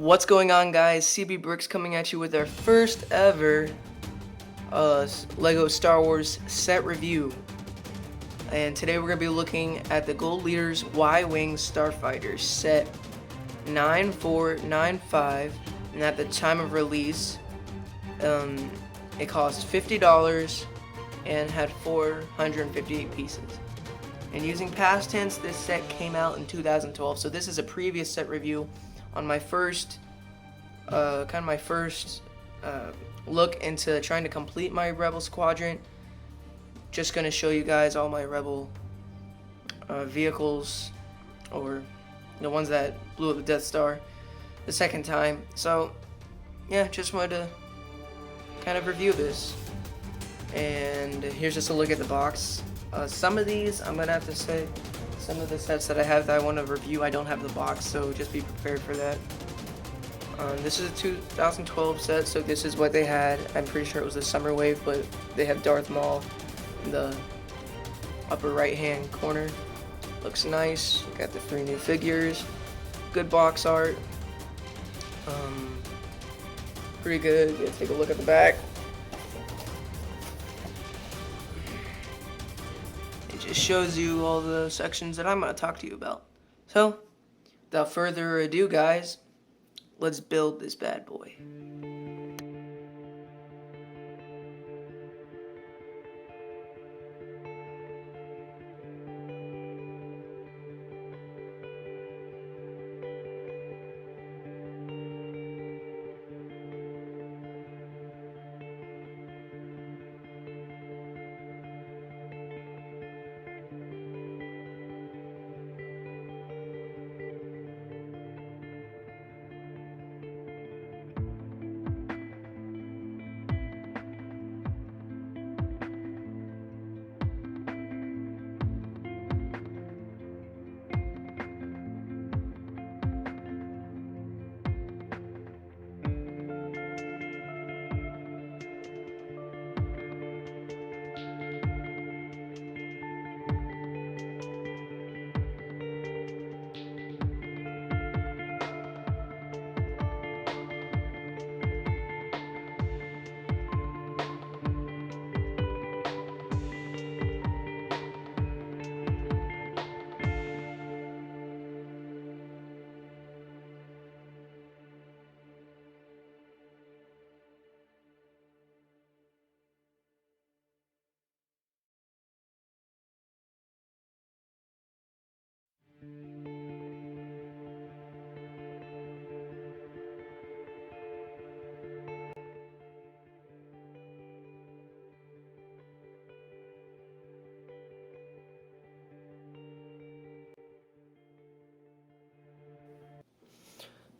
What's going on, guys? CB Bricks coming at you with our first ever Lego Star Wars set review. And today we're going to be looking at the Gold Leaders Y-Wing Starfighter set 9495. And at the time of release, it cost $50 and had 458 pieces. And using past tense, this set came out in 2012. So this is a previous set review on my first, look into trying to complete my Rebel Squadron. Just gonna show you guys all my Rebel vehicles, or the ones that blew up the Death Star the second time. So yeah, just wanted to kind of review this. And here's just a look at the box. Some of these, I'm gonna have to say, some of the sets that I have that I want to review, I don't have the box, so just be prepared for that. This is a 2012 set, so this is what they had. I'm pretty sure it was the Summer Wave, but they have Darth Maul in the upper right hand corner. Looks nice. Got the 3 new figures. Good box art. Pretty good. Yeah, take a look at the back. It shows you all the sections that I'm going to talk to you about. So, without further ado, guys, let's build this bad boy.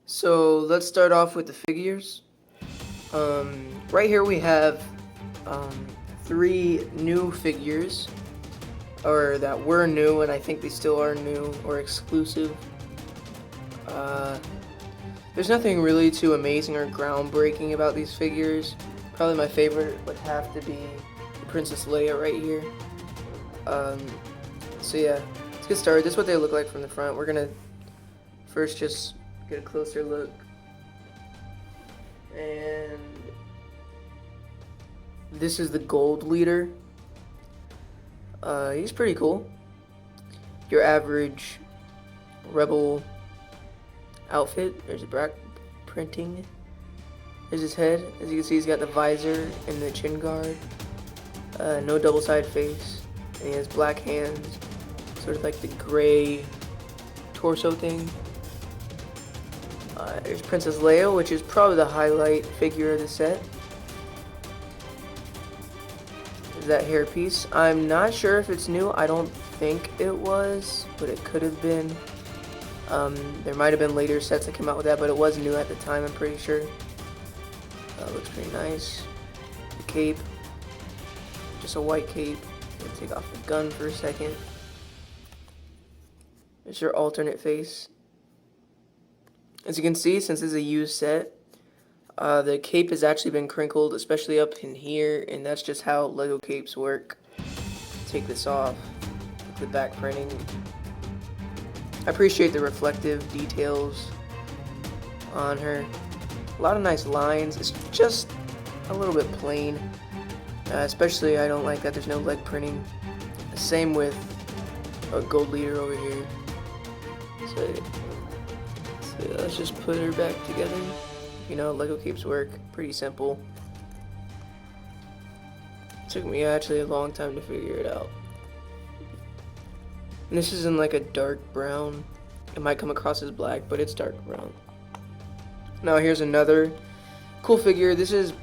So let's start off with the figures. Right here we have 3 new figures, or that were new, and I think they still are new or exclusive. There's nothing really too amazing or groundbreaking about these figures. Probably my favorite would have to be Princess Leia right here. So yeah, let's get started. This is what they look like from the front. We're gonna first just get a closer look. And this is the Gold Leader. He's pretty cool. Your average Rebel outfit. There's a black printing. There's his head. As you can see, he's got the visor and the chin guard. No double-sided face. And he has black hands. Sort of like the gray torso thing. There's Princess Leia, which is probably the highlight figure of the set. There's that hairpiece. I'm not sure if it's new. I don't think it was, but it could have been. There might have been later sets that came out with that, but it was new at the time, I'm pretty sure. Looks pretty nice. The cape. Just a white cape. Gonna take off the gun for a second. There's your alternate face. As you can see, since this is a used set, the cape has actually been crinkled, especially up in here, and that's just how Lego capes work. Take this off. the back printing. I appreciate the reflective details on her. A lot of nice lines. It's just a little bit plain. Especially I don't like that there's no leg printing. Same with a gold leader over here. So let's just put her back together. You know, Lego capes work. Pretty simple. Took me actually a long time to figure it out. And this is in like a dark brown. It might come across as black, but it's dark brown. Now here's another cool figure. This is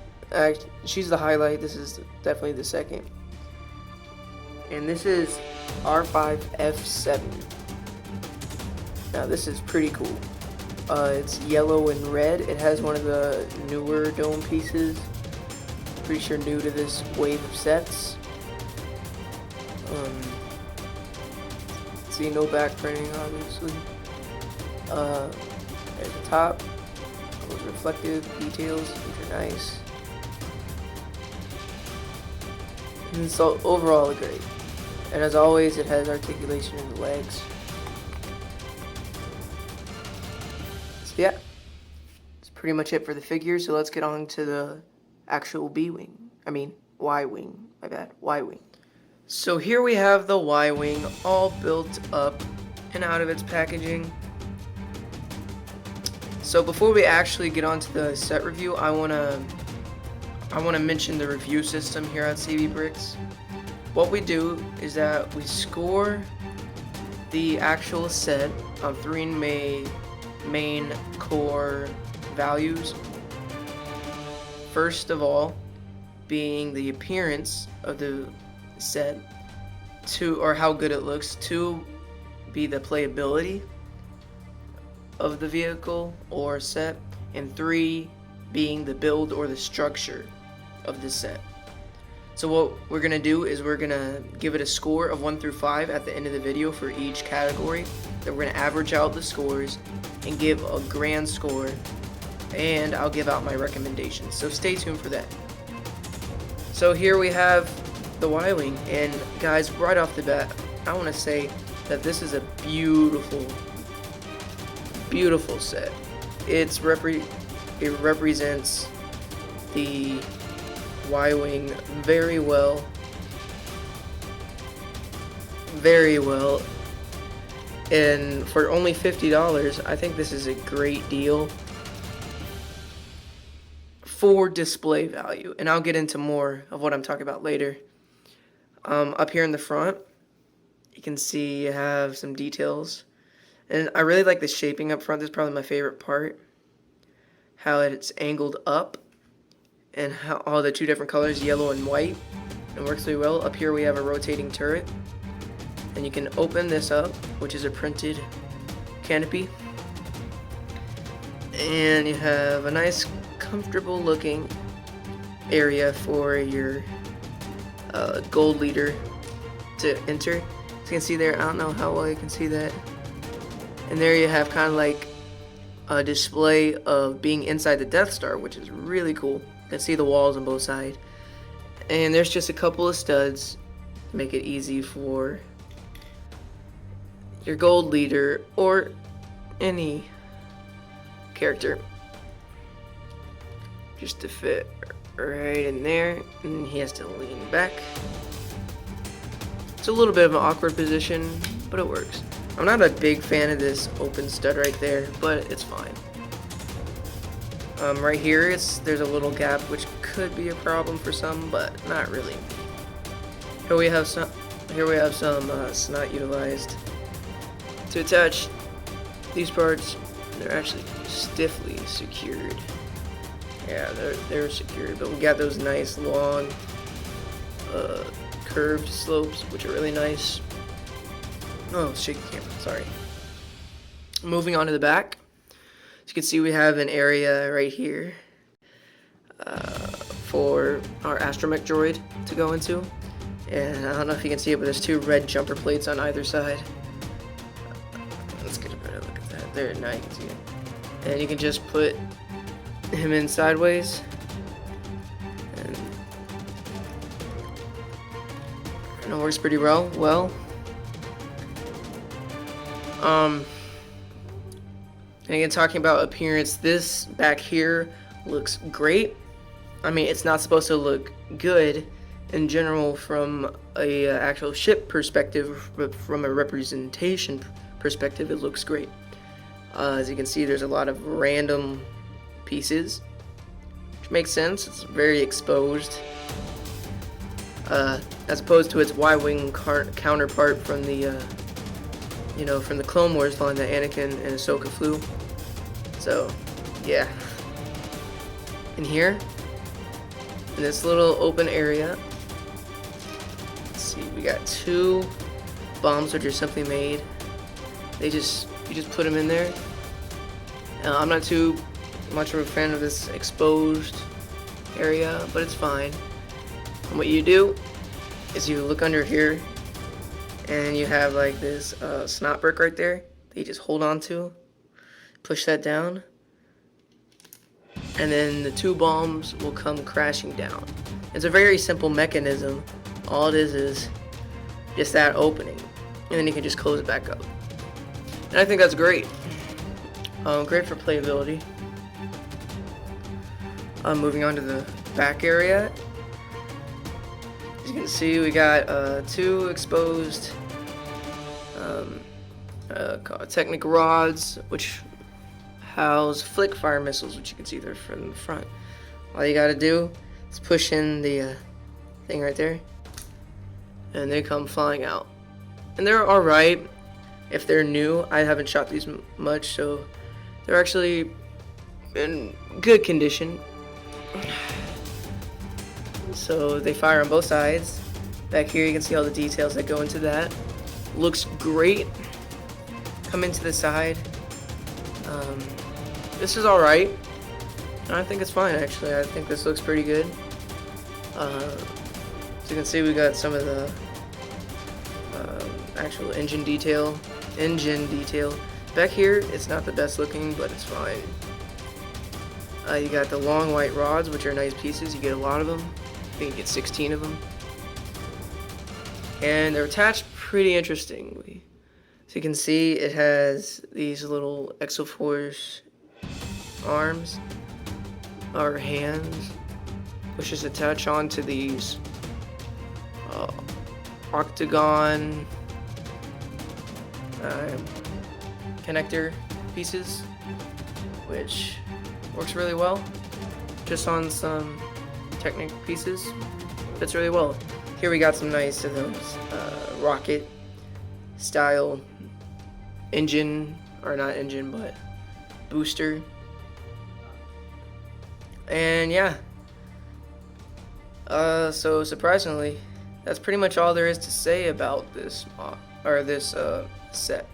she's the highlight. This is definitely the second. And this is R5F7. Now this is pretty cool. It's yellow and red. It has one of the newer dome pieces. Pretty sure new to this wave of sets. See, no back printing, obviously. There's the top. Those reflective details, which are nice. And so overall, great. And as always, it has articulation in the legs. So yeah, that's pretty much it for the figure. So let's get on to the actual B-wing. I mean, Y-wing. My bad, Y-wing. So here we have the Y-wing all built up and out of its packaging. So before we actually get onto the set review, I wanna mention the review system here at CB Bricks. What we do is that we score the actual set on three main core values. First of all, being the appearance of the set, two, or how good it looks, two, be the playability of the vehicle or set, and three, being the build or the structure of the set. So what we're gonna do is we're gonna give it a score of 1 through 5 at the end of the video for each category. Then we're gonna average out the scores and give a grand score, and I'll give out my recommendations. So stay tuned for that. So here we have the Y-wing, and guys, right off the bat, I want to say that this is a beautiful set. It represents the Y-wing very well, and for only $50, I think this is a great deal for display value, and I'll get into more of what I'm talking about later. Up here in the front, you can see you have some details, and I really like the shaping up front. This is probably my favorite part, how it's angled up, and how all the two different colors, yellow and white, and works really well. Up here we have a rotating turret, and you can open this up, which is a printed canopy, and you have a nice comfortable looking area for your gold leader to enter. As you can see there, I don't know how well you can see that, and there you have kind of like a display of being inside the Death Star, which is really cool. You can see the walls on both sides, and there's just a couple of studs to make it easy for your gold leader or any character just to fit right in there, and he has to lean back. It's a little bit of an awkward position, but it works. I'm not a big fan of this open stud right there, but it's fine. Right here, there's a little gap, which could be a problem for some, but not really. Here we have some snot utilized to attach these parts. They're actually stiffly secured. Yeah, they're secured, but we got those nice long curved slopes, which are really nice. Oh, shaky camera, sorry. Moving on to the back. As you can see, we have an area right here for our astromech droid to go into. And I don't know if you can see it, but there's two red jumper plates on either side. Let's get a better look at that. There, now you can see it. And you can just put him in sideways, and it works pretty well. And again, talking about appearance, this back here looks great. I mean, it's not supposed to look good in general from a actual ship perspective, but from a representation perspective, it looks great. As you can see, there's a lot of random pieces, which makes sense. It's very exposed, as opposed to its Y-wing counterpart from the, from the Clone Wars line that Anakin and Ahsoka flew. So, yeah. In here, in this little open area, let's see, we got 2 bombs which are simply made. You just put them in there. I'm not too much of a fan of this exposed area, but it's fine. And what you do is you look under here, and you have like this snot brick right there that you just hold on to. Push that down, and then the 2 bombs will come crashing down. It's a very simple mechanism. All it is just that opening, and then you can just close it back up. And I think that's great. Great for playability. Moving on to the back area. As you can see, we got 2 exposed Technic rods, which house flick fire missiles, which you can see there from the front. All you gotta do is push in the thing right there, and they come flying out. And they're alright if they're new. I haven't shot these much, so they're actually in good condition. So they fire on both sides. Back here you can see all the details that go into that. Looks great. Come into the side. This is alright. I think it's fine, actually. I think this looks pretty good. As you can see, we got some of the actual engine detail. Back here, it's not the best looking, but it's fine. You got the long white rods, which are nice pieces. You get a lot of them. I think you get 16 of them. And they're attached pretty interestingly. So you can see it has these little Exoforce arms or hands, which is attached onto these octagon connector pieces, which works really well. Just on some Technic pieces, fits really well. Here we got some nice of those rocket style engine, or not engine, but booster. And yeah, so surprisingly, that's pretty much all there is to say about this set.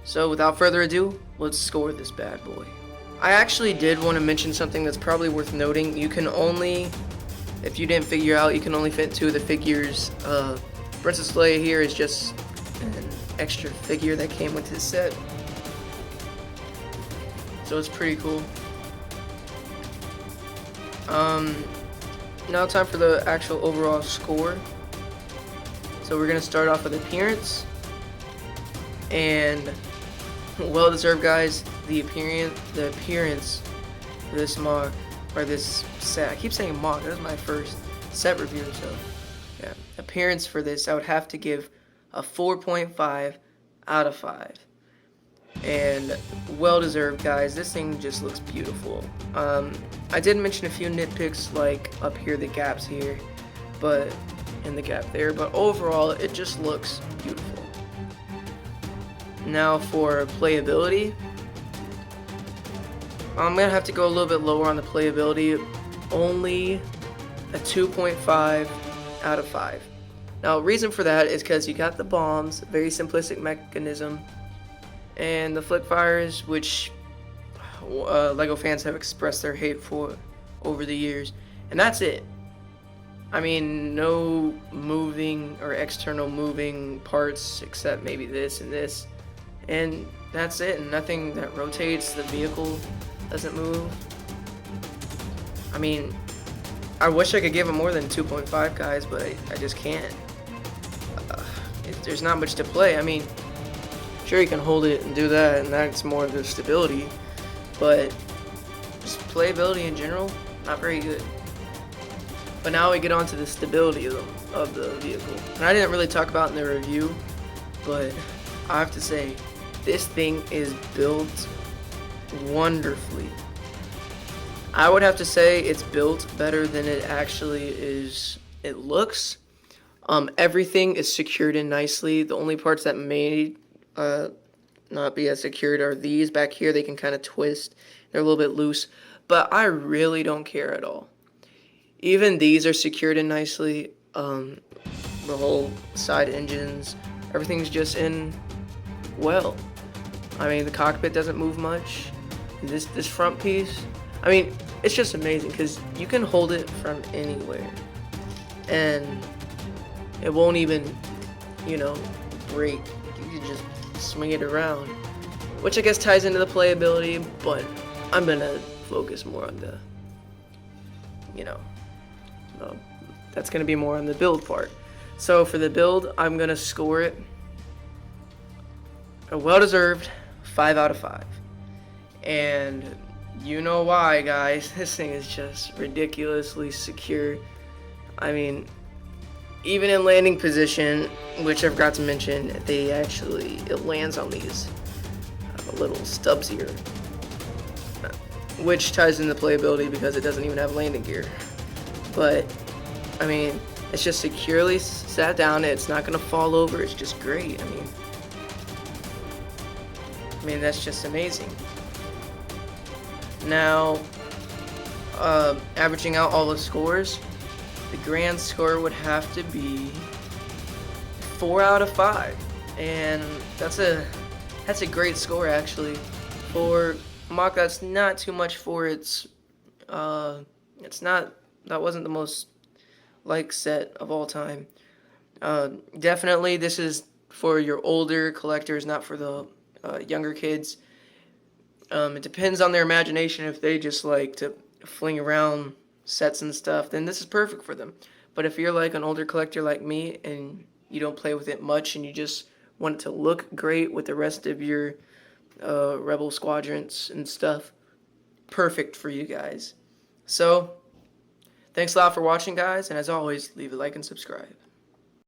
So without further ado, let's score this bad boy. I actually did want to mention something that's probably worth noting. You can only, if you didn't figure out, you can only fit 2 of the figures. Princess Leia here is just an extra figure that came with his set. So it's pretty cool. Now time for the actual overall score. So we're gonna start off with appearance, and well deserved, guys. The appearance for this mock, or this set. I keep saying mock. That was my first set review, so yeah. Appearance for this, I would have to give a 4.5 out of 5. And well deserved, guys. This thing just looks beautiful. I did mention a few nitpicks, like up here, the gaps here, but and the gap there, but overall it just looks beautiful. Now for playability, I'm gonna have to go a little bit lower on the playability, only a 2.5 out of 5. Now reason for that is because you got the bombs, very simplistic mechanism, and the flick fires, which LEGO fans have expressed their hate for over the years, and that's it. I mean, no moving or external moving parts except maybe this and this, and that's it. And nothing that rotates. The vehicle doesn't move. I mean, I wish I could give it more than 2.5, guys, but I just can't. There's not much to play. I mean, Sure, you can hold it and do that, and that's more the stability, but just playability in general, not very good. But now we get on to the stability of the vehicle. And I didn't really talk about in the review, but I have to say, this thing is built wonderfully. I would have to say it's built better than it actually is. It looks. Everything is secured in nicely. The only parts that may not be as secured are these back here. They can kind of twist. They're a little bit loose, but I really don't care at all. Even these are secured in nicely. The whole side engines, everything's just in well. I mean, the cockpit doesn't move much. This front piece, I mean, it's just amazing because you can hold it from anywhere, and it won't even, break. You can just swing it around, which I guess ties into the playability. But I'm gonna focus more on the, that's gonna be more on the build part. So for the build, I'm gonna score it a well-deserved 5 out of 5. And you know why, guys. This thing is just ridiculously secure. I mean, even in landing position, which I forgot to mention, it lands on these little stubs here, which ties into playability because it doesn't even have landing gear. But I mean, it's just securely sat down. It's not gonna fall over. It's just great. I mean, that's just amazing. Now, averaging out all the scores, the grand score would have to be 4 out of 5, and that's a great score actually. For Mach, that's not too much for its. That wasn't the most liked set of all time. Definitely, this is for your older collectors, not for the younger kids. It depends on their imagination. If they just like to fling around sets and stuff, then this is perfect for them. But if you're like an older collector like me and you don't play with it much and you just want it to look great with the rest of your Rebel squadrons and stuff, perfect for you guys. So, thanks a lot for watching, guys, and as always, leave a like and subscribe.